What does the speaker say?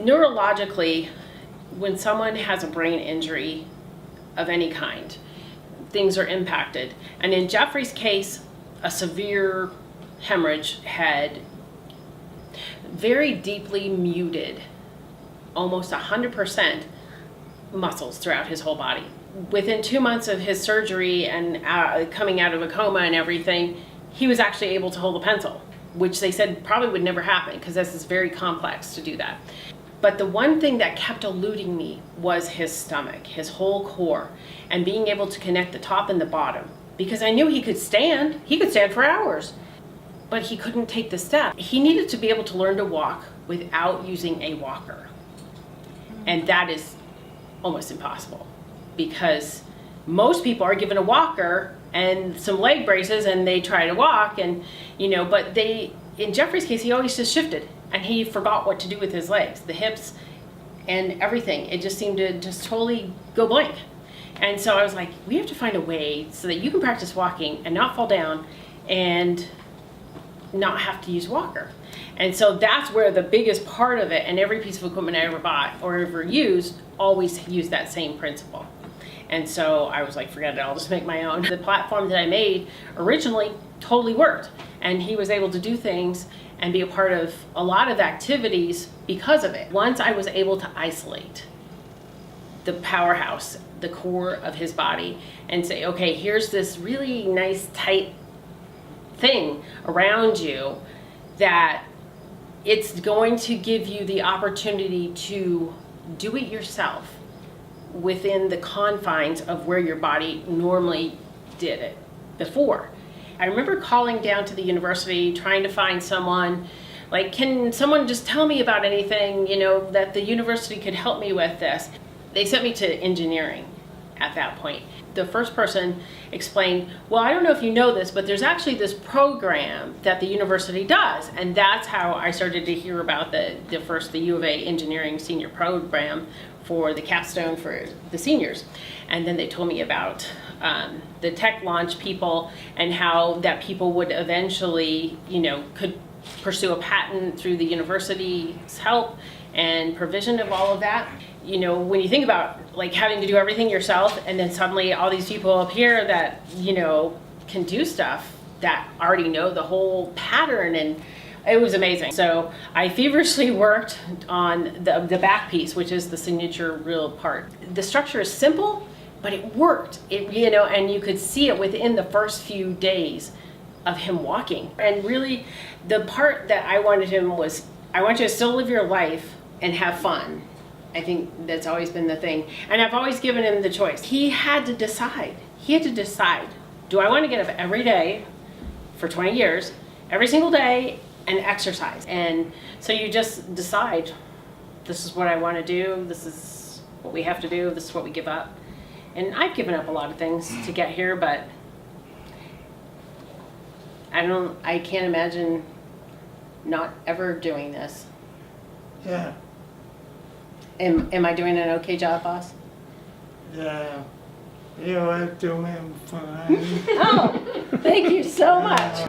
Neurologically, when someone has a brain injury of any kind, things are impacted. And in Jeffrey's case, a severe hemorrhage had very deeply muted, almost 100% muscles throughout his whole body. Within 2 months of his surgery and coming out of a coma and everything, he was actually able to hold a pencil, which they said probably would never happen because this is very complex to do that. But the one thing that kept eluding me was his stomach, his whole core, and being able to connect the top and the bottom. Because I knew he could stand for hours, but he couldn't take the step. He needed to be able to learn to walk without using a walker. And that is almost impossible because most people are given a walker and some leg braces and they try to walk and, but in Jeffrey's case, he always just shifted and he forgot what to do with his legs, the hips and everything. It just seemed to just totally go blank. And so I was like, we have to find a way so that you can practice walking and not fall down and not have to use walker. And so that's where the biggest part of it, and every piece of equipment I ever bought or ever used, always used that same principle. And so I was like, forget it, I'll just make my own. The platform that I made originally totally worked. And he was able to do things and be a part of a lot of activities because of it. Once I was able to isolate the powerhouse, the core of his body, and say, okay, here's this really nice tight thing around you that it's going to give you the opportunity to do it yourself within the confines of where your body normally did it before. I remember calling down to the university trying to find someone, like, can someone just tell me about anything, that the university could help me with this. They sent me to engineering at that point. The first person explained, well, I don't know if you know this, but there's actually this program that the university does. And that's how I started to hear about the U of A engineering senior program for the capstone for the seniors. And then they told me about the tech launch people and how that people would eventually, could pursue a patent through the university's help and provision of all of that. When you think about like having to do everything yourself and then suddenly all these people up here that, can do stuff that already know the whole pattern, and it was amazing. So I feverishly worked on the back piece, which is the signature real part. The structure is simple, but it worked. And you could see it within the first few days of him walking. And really the part that I wanted him was, I want you to still live your life and have fun. I think that's always been the thing. And I've always given him the choice. He had to decide. Do I want to get up every day for 20 years, every single day, and exercise? And so you just decide, this is what I want to do, this is what we have to do, this is what we give up. And I've given up a lot of things to get here, but I can't imagine not ever doing this. Yeah. Am I doing an okay job, boss? Yeah. You are doing fine. Oh, thank you so much.